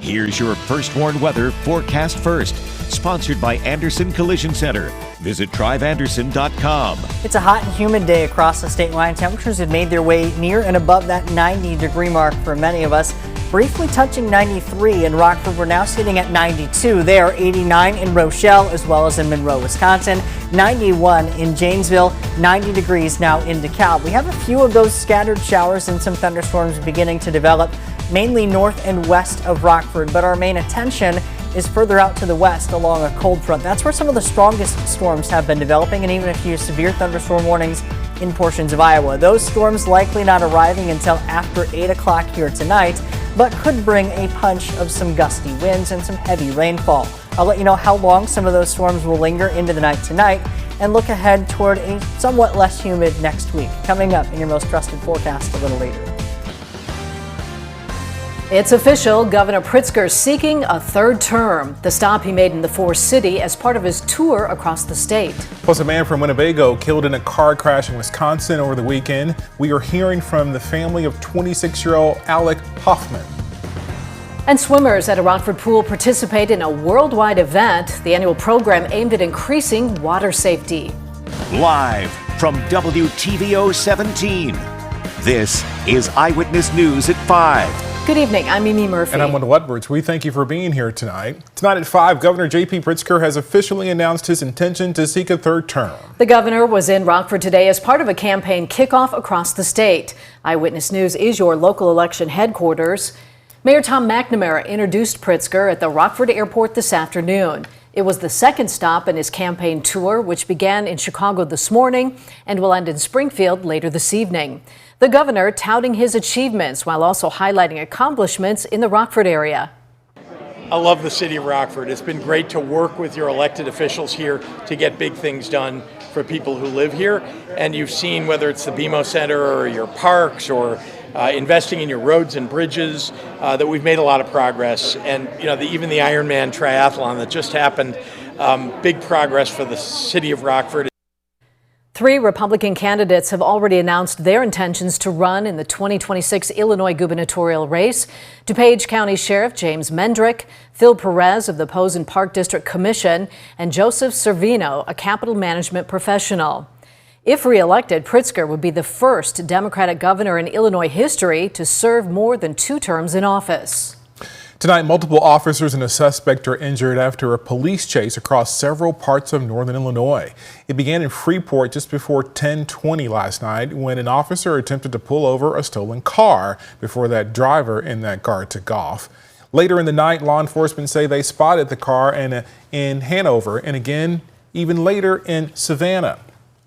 Here's your First Warn Weather forecast first, sponsored by Anderson Collision Center. Visit driveanderson.com. It's a hot and humid day across the state line. Temperatures have made their way near and above that 90-degree mark for many of us. Briefly touching 93 in Rockford. We're now sitting at 92 there, 89 in Rochelle as well as in Monroe, Wisconsin, 91 in Janesville, 90 degrees now in DeKalb. We have a few of those scattered showers and some thunderstorms beginning to develop, mainly north and west of Rockford, but our main attention is further out to the west along a cold front. That's where some of the strongest storms have been developing, and even a few severe thunderstorm warnings in portions of Iowa. Those storms likely not arriving until after 8 o'clock here tonight, but could bring a punch of some gusty winds and some heavy rainfall. I'll let you know how long some of those storms will linger into the night tonight and look ahead toward a somewhat less humid next week. Coming up in your most trusted forecast a little later. It's official. Governor Pritzker seeking a third term. The stop he made in the Forest City as part of his tour across the state. Plus, a man from Winnebago killed in a car crash in Wisconsin over the weekend. We are hearing from the family of 26-year-old Alec Hoffman. And swimmers at a Rockford pool participate in a worldwide event. The annual program aimed at increasing water safety. Live from WTVO 17, this is Eyewitness News at 5. Good evening, I'm Mimi Murphy. And I'm Wendell Edwards. We thank you for being here tonight. Tonight at 5, Governor J.P. Pritzker has officially announced his intention to seek a third term. The governor was in Rockford today as part of a campaign kickoff across the state. Eyewitness News is your local election headquarters. Mayor Tom McNamara introduced Pritzker at the Rockford Airport this afternoon. It was the second stop in his campaign tour, which began in Chicago this morning and will end in Springfield later this evening. The governor touting his achievements while also highlighting accomplishments in the Rockford area. I love the city of Rockford. It's been great to work with your elected officials here to get big things done for people who live here. And you've seen whether it's the BMO Center or your parks or investing in your roads and bridges, that we've made a lot of progress. And even the Ironman triathlon that just happened, big progress for the city of Rockford. 3 Republican candidates have already announced their intentions to run in the 2026 Illinois gubernatorial race. DuPage County Sheriff James Mendrick, Phil Perez of the Posen Park District Commission, and Joseph Servino, a capital management professional. If reelected, Pritzker would be the first Democratic governor in Illinois history to serve more than 2 terms in office. Tonight, multiple officers and a suspect are injured after a police chase across several parts of northern Illinois. It began in Freeport just before 10:20 last night when an officer attempted to pull over a stolen car before that driver in that car took off. Later in the night, law enforcement say they spotted the car in Hanover and again, even later in Savanna.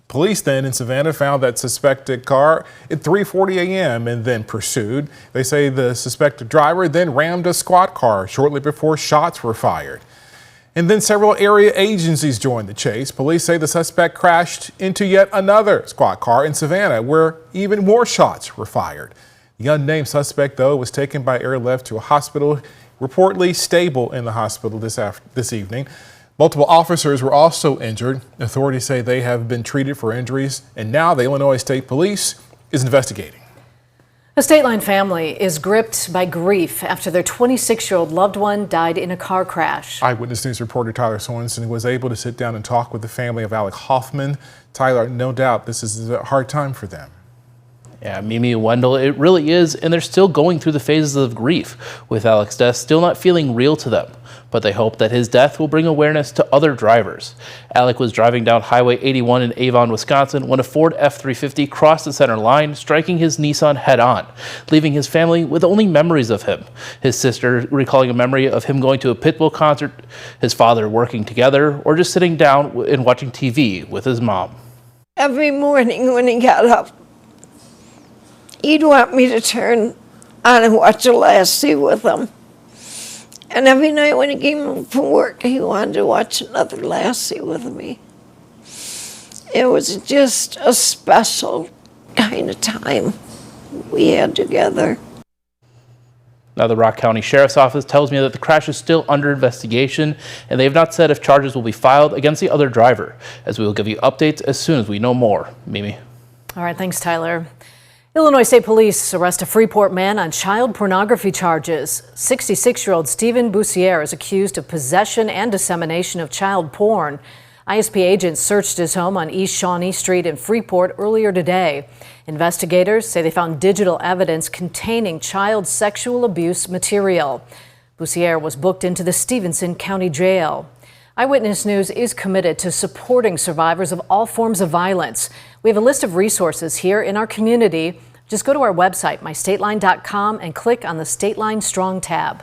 Police then in Savanna found that suspected car at 3:40 a.m. and then pursued. They say the suspected driver then rammed a squad car shortly before shots were fired. And then several area agencies joined the chase. Police say the suspect crashed into yet another squad car in Savanna where even more shots were fired. The unnamed suspect, though, was taken by airlift to a hospital, reportedly stable in the hospital this evening. Multiple officers were also injured. Authorities say they have been treated for injuries, and now the Illinois State Police is investigating. A State Line family is gripped by grief after their 26-year-old loved one died in a car crash. Eyewitness News reporter Tyler Sorensen was able to sit down and talk with the family of Alec Hoffman. Tyler, no doubt this is a hard time for them. Yeah, Mimi and Wendell, it really is, and they're still going through the phases of grief, with Alec's death still not feeling real to them. But they hope that his death will bring awareness to other drivers. Alec was driving down Highway 81 in Avon, Wisconsin, when a Ford F-350 crossed the center line, striking his Nissan head-on, leaving his family with only memories of him. His sister recalling a memory of him going to a Pitbull concert, his father working together, or just sitting down and watching TV with his mom. Every morning when he got up, he'd want me to turn on and watch a Lassie with him. And every night when he came home from work, he wanted to watch another Lassie with me. It was just a special kind of time we had together. Now, the Rock County Sheriff's Office tells me that the crash is still under investigation, and they have not said if charges will be filed against the other driver, as we will give you updates as soon as we know more. Mimi. All right, thanks, Tyler. Illinois State Police arrest a Freeport man on child pornography charges. 66-year-old Stephen Boussier is accused of possession and dissemination of child porn. ISP agents searched his home on East Shawnee Street in Freeport earlier today. Investigators say they found digital evidence containing child sexual abuse material. Boussier was booked into the Stevenson County Jail. Eyewitness News is committed to supporting survivors of all forms of violence. We have a list of resources here in our community. Just go to our website, mystateline.com, and click on the Stateline Strong tab.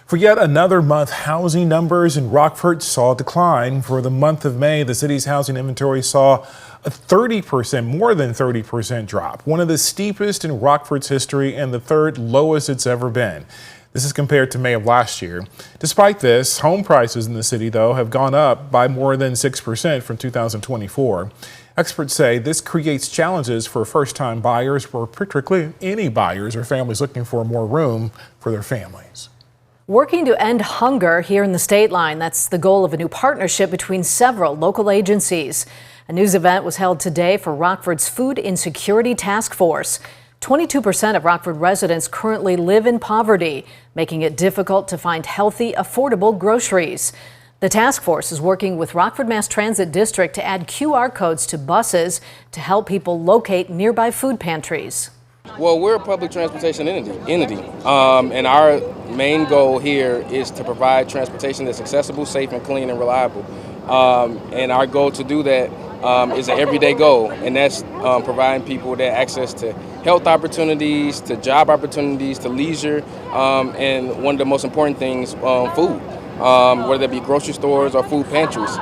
For yet another month, housing numbers in Rockford saw a decline. For the month of May, the city's housing inventory saw a 30%, more than 30% drop, one of the steepest in Rockford's history and the third lowest it's ever been. This is compared to May of last year. Despite this, home prices in the city, though, have gone up by more than 6% from 2024. Experts say this creates challenges for first-time buyers, or particularly any buyers or families looking for more room for their families. Working to end hunger here in the State Line. That's the goal of a new partnership between several local agencies. A news event was held today for Rockford's Food Insecurity Task Force. 22% of Rockford residents currently live in poverty, making it difficult to find healthy, affordable groceries. The task force is working with Rockford Mass Transit District to add QR codes to buses to help people locate nearby food pantries. Well, we're a public transportation entity, and our main goal here is to provide transportation that's accessible, safe, and clean and reliable. And our goal to do that is an everyday goal, and that's providing people that access to health opportunities, to job opportunities, to leisure, and one of the most important things, food, whether it be grocery stores or food pantries.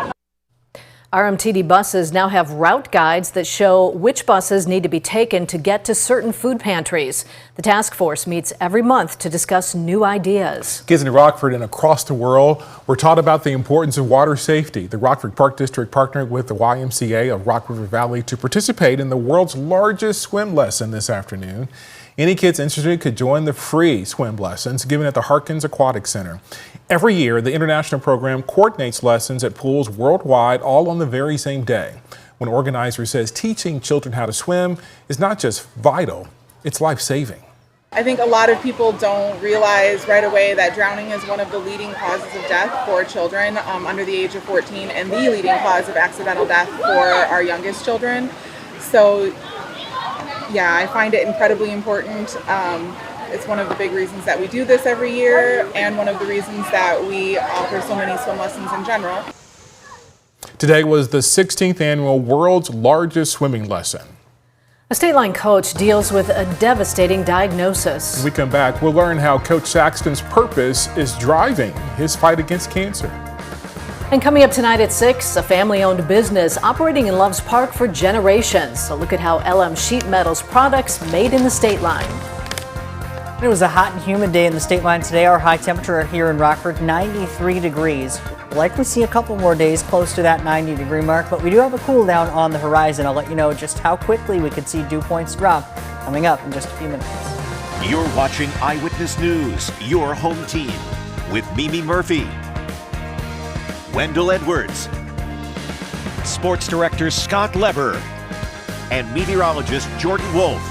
RMTD buses now have route guides that show which buses need to be taken to get to certain food pantries. The task force meets every month to discuss new ideas. Kids in Rockford and across the world were taught about the importance of water safety. The Rockford Park District partnered with the YMCA of Rock River Valley to participate in the world's largest swim lesson this afternoon. Any kids interested could join the free swim lessons given at the Harkins Aquatic Center. Every year, the international program coordinates lessons at pools worldwide, all on the very same day. One organizer says teaching children how to swim is not just vital, it's life-saving. I think a lot of people don't realize right away that drowning is one of the leading causes of death for children under the age of 14 and the leading cause of accidental death for our youngest children. So yeah, I find it incredibly important. It's one of the big reasons that we do this every year and one of the reasons that we offer so many swim lessons in general. Today was the 16th annual world's largest swimming lesson. A State Line coach deals with a devastating diagnosis. When we come back, we'll learn how Coach Saxton's purpose is driving his fight against cancer. And coming up tonight at 6, a family-owned business operating in Loves Park for generations. A look at how LM Sheet Metal's products made in the State Line. It was a hot and humid day in the State Line today. Our high temperature here in Rockford, 93 degrees. We'll likely see a couple more days close to that 90-degree mark, but we do have a cool down on the horizon. I'll let you know just how quickly we could see dew points drop coming up in just a few minutes. You're watching Eyewitness News, your home team, with Mimi Murphy, Wendell Edwards, Sports Director Scott Lever, and meteorologist Jordan Wolf.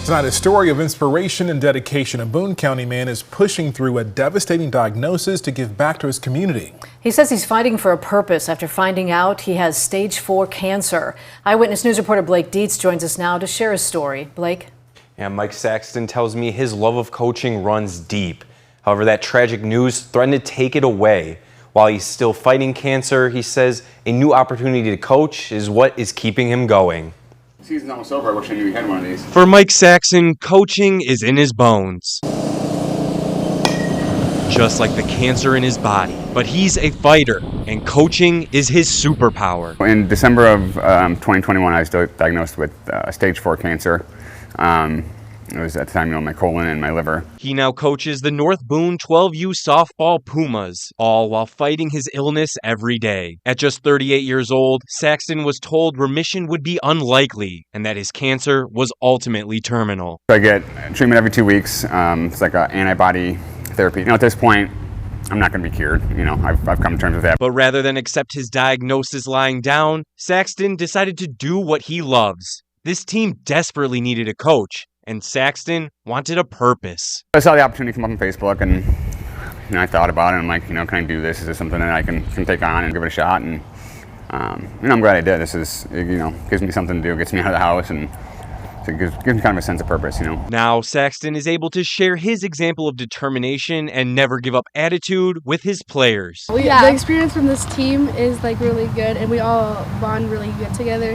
Tonight, a story of inspiration and dedication. A Boone County man is pushing through a devastating diagnosis to give back to his community. He says he's fighting for a purpose after finding out he has stage 4 cancer. Eyewitness News reporter Blake Dietz joins us now to share his story. Blake? Yeah, Mike Saxton tells me his love of coaching runs deep. However, that tragic news threatened to take it away. While he's still fighting cancer, he says a new opportunity to coach is what is keeping him going. Season's almost over. I wish I knew you had one of these. For Mike Saxton, coaching is in his bones. Just like the cancer in his body. But he's a fighter, and coaching is his superpower. In December of 2021, I was diagnosed with stage 4 cancer. It was at the time, my colon and my liver. He now coaches the North Boone 12U softball Pumas, all while fighting his illness every day. At just 38 years old, Saxton was told remission would be unlikely and that his cancer was ultimately terminal. I get treatment every 2 weeks. It's like an antibody therapy. At this point, I'm not going to be cured. You know, I've come to terms with that. But rather than accept his diagnosis lying down, Saxton decided to do what he loves. This team desperately needed a coach, and Saxton wanted a purpose. I saw the opportunity come up on Facebook, and I thought about it. I'm like, can I do this? Is this something that I can take on and give it a shot? And I'm glad I did. This is, gives me something to do, gets me out of the house, and so it gives me kind of a sense of purpose, Now Saxton is able to share his example of determination and never give up attitude with his players. The experience from this team is really good, and we all bond really good together.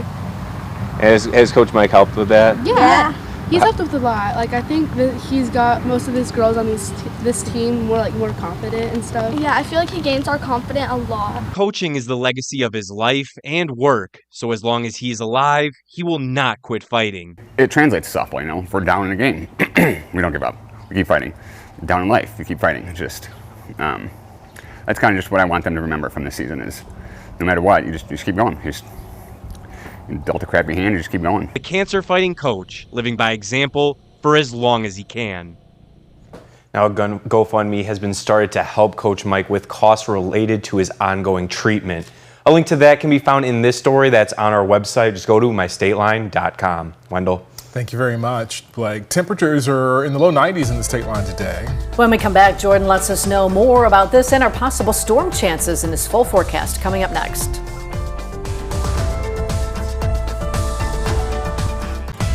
Has Coach Mike helped with that? Yeah. He's helped with a lot. I think that he's got most of his girls on this team more confident and stuff. Yeah, I feel like he gains our confidence a lot. Coaching is the legacy of his life and work, so as long as he's alive, he will not quit fighting. It translates to softball, If we're down in a game, we don't give up. We keep fighting. Down in life, we keep fighting. It's just, that's kind of just what I want them to remember from this season is no matter what, you just keep going. You dealt a crappy hand, you just keep going. The cancer-fighting coach, living by example for as long as he can. Now, a GoFundMe has been started to help Coach Mike with costs related to his ongoing treatment. A link to that can be found in this story that's on our website. Just go to mystateline.com. Wendell. Thank you very much, Blake. Temperatures are in the low 90s in the state line today. When we come back, Jordan lets us know more about this and our possible storm chances in his full forecast coming up next.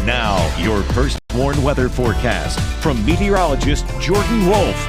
Now, your first warned weather forecast from meteorologist Jordan Wolf.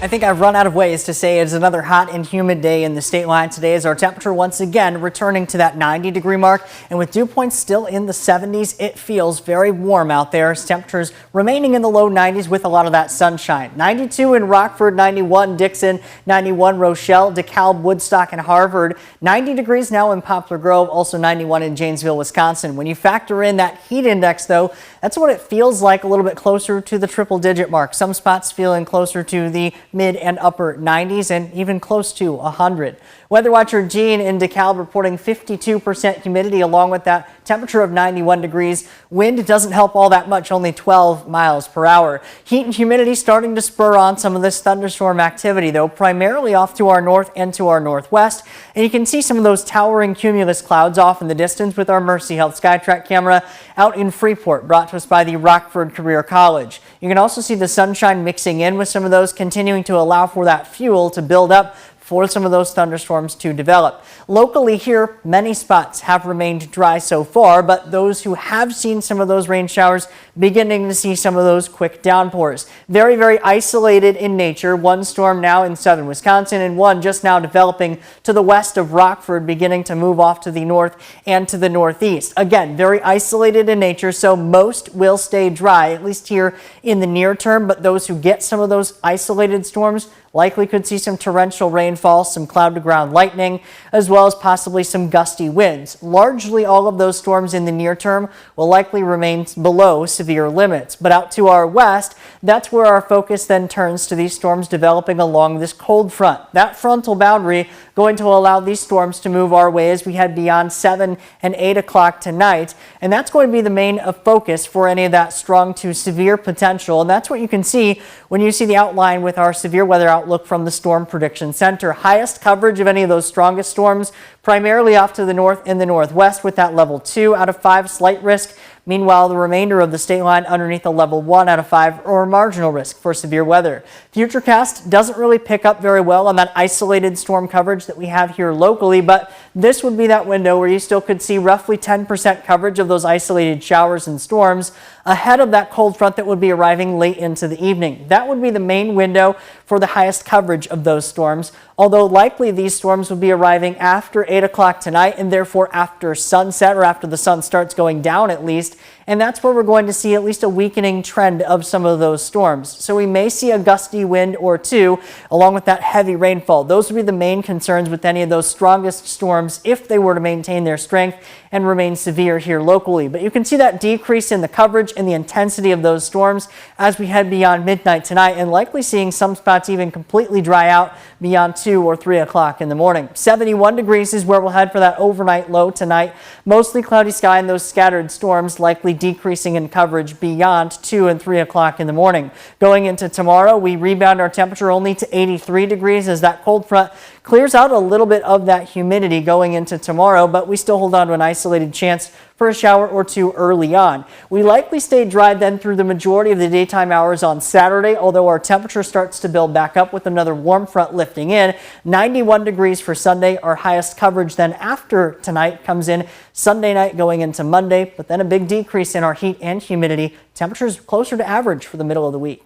I think I've run out of ways to say it's another hot and humid day in the state line today as our temperature once again returning to that 90-degree mark. And with dew points still in the 70s, it feels very warm out there. Temperatures remaining in the low 90s with a lot of that sunshine. 92 in Rockford, 91 Dixon, 91 Rochelle, DeKalb, Woodstock, and Harvard. 90 degrees now in Poplar Grove, also 91 in Janesville, Wisconsin. When you factor in that heat index, though, that's what it feels like, a little bit closer to the triple-digit mark. Some spots feeling closer to the mid and upper 90s and even close to 100. Weather watcher Gene in DeKalb reporting 52% humidity along with that temperature of 91 degrees. Wind doesn't help all that much, only 12 miles per hour. Heat and humidity starting to spur on some of this thunderstorm activity, though, primarily off to our north and to our northwest. And you can see some of those towering cumulus clouds off in the distance with our Mercy Health SkyTrack camera out in Freeport, brought to us by the Rockford Career College. You can also see the sunshine mixing in with some of those, continuing to allow for that fuel to build up for some of those thunderstorms to develop. Locally here, many spots have remained dry so far, but those who have seen some of those rain showers beginning to see some of those quick downpours. Very, very isolated in nature. One storm now in southern Wisconsin and one just now developing to the west of Rockford, beginning to move off to the north and to the northeast. Again, very isolated in nature, so most will stay dry, at least here in the near term, but those who get some of those isolated storms likely could see some torrential rainfall, some cloud-to-ground lightning, as well as possibly some gusty winds. Largely all of those storms in the near term will likely remain below severe limits. But out to our west, that's where our focus then turns to these storms developing along this cold front. That frontal boundary going to allow these storms to move our way as we head beyond 7 and 8 o'clock tonight. And that's going to be the main focus for any of that strong to severe potential. And that's what you can see when you see the outline with our severe weather outlook from the Storm Prediction Center. Highest coverage of any of those strongest storms, primarily off to the north and the northwest with that level 2 out of 5 slight risk. Meanwhile, the remainder of the state line underneath a level 1 out of 5 or marginal risk for severe weather. Futurecast doesn't really pick up very well on that isolated storm coverage that we have here locally, but this would be that window where you still could see roughly 10% coverage of those isolated showers and storms ahead of that cold front that would be arriving late into the evening. That would be the main window for the highest coverage of those storms, although likely these storms would be arriving after 8 o'clock tonight and therefore after sunset or after the sun starts going down at least. And that's where we're going to see at least a weakening trend of some of those storms. So we may see a gusty wind or two along with that heavy rainfall. Those would be the main concerns with any of those strongest storms if they were to maintain their strength and remain severe here locally. But you can see that decrease in the coverage and the intensity of those storms as we head beyond midnight tonight and likely seeing some spots even completely dry out beyond 2 or 3 o'clock in the morning. 71 degrees is where we'll head for that overnight low tonight. Mostly cloudy sky and those scattered storms likely decreasing in coverage beyond 2 and 3 o'clock in the morning. Going into tomorrow, we rebound our temperature only to 83 degrees as that cold front clears out a little bit of that humidity going into tomorrow, but we still hold on to an isolated chance for a shower or two early on. We likely stay dry then through the majority of the daytime hours on Saturday, although our temperature starts to build back up with another warm front lifting in. 91 degrees for Sunday. Our highest coverage then after tonight comes in Sunday night going into Monday, but then a big decrease in our heat and humidity. Temperatures closer to average for the middle of the week.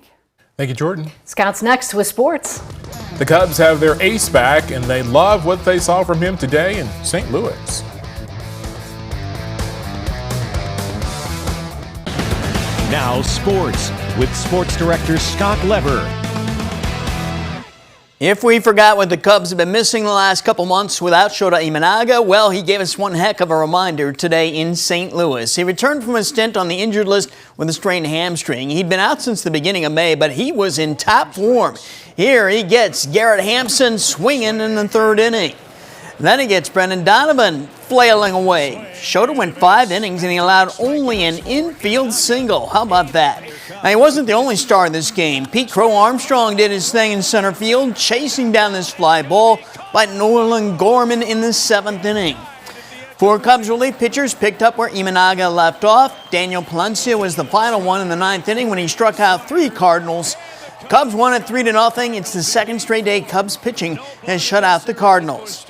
Thank you, Jordan. Scouts next with sports. The Cubs have their ace back, and they love what they saw from him today in St. Louis. Now sports with sports director Scott Lever. If we forgot what the Cubs have been missing the last couple months without Shota Imanaga, well, he gave us one heck of a reminder today in St. Louis. He returned from a stint on the injured list with a strained hamstring. He'd been out since the beginning of May, but he was in top form. Here he gets Garrett Hampson swinging in the third inning. Then he gets Brendan Donovan flailing away. Shota went 5 innings and he allowed only an infield single. How about that? Now, he wasn't the only star in this game. Pete Crow Armstrong did his thing in center field, chasing down this fly ball by Nolan Gorman in the 7th inning. 4 Cubs relief pitchers picked up where Imanaga left off. Daniel Palencia was the final one in the 9th inning when he struck out 3 Cardinals. Cubs won at 3-0. It's the second straight day Cubs pitching has shut out the Cardinals.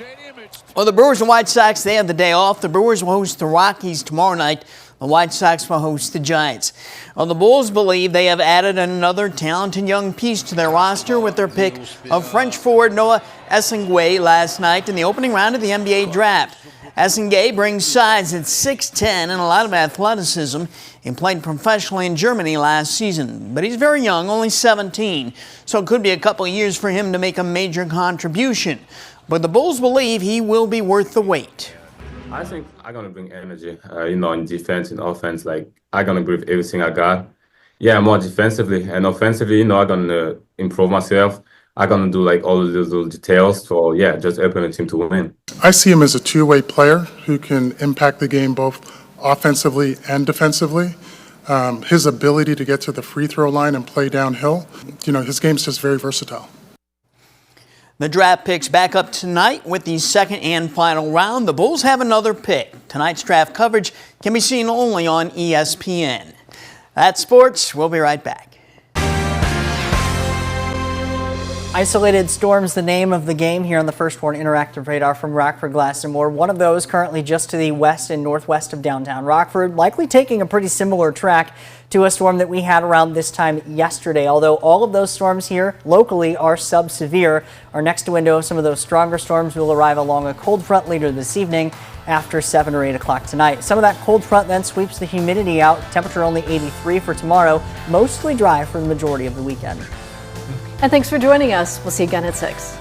Well, the Brewers and White Sox, they have the day off. The Brewers will host the Rockies tomorrow night. The White Sox will host the Giants. Well, the Bulls believe they have added another talented young piece to their roster with their pick of French forward Noah Essengwe last night in the opening round of the NBA draft. Essengwe brings size at 6'10" and a lot of athleticism. He played professionally in Germany last season, but he's very young, only 17, so it could be a couple of years for him to make a major contribution. But the Bulls believe he will be worth the wait. I think I'm going to bring energy, in defense and offense. Like, I'm going to give everything I got. Yeah, more defensively and offensively, I'm going to improve myself. I'm going to do, all of those little details. So, yeah, just helping the team to win. I see him as a two-way player who can impact the game both offensively and defensively. His ability to get to the free throw line and play downhill, his game's just very versatile. The draft picks back up tonight with the second and final round. The Bulls have another pick. Tonight's draft coverage can be seen only on ESPN. That's sports. We'll be right back. Isolated storms, the name of the game here on the First Warn Interactive Radar from Rockford, Glass and More. One of those currently just to the west and northwest of downtown Rockford, likely taking a pretty similar track to a storm that we had around this time yesterday. Although all of those storms here locally are sub-severe. Our next window of some of those stronger storms will arrive along a cold front later this evening after 7 or 8 o'clock tonight. Some of that cold front then sweeps the humidity out. Temperature only 83 for tomorrow. Mostly dry for the majority of the weekend. And thanks for joining us. We'll see you again at 6.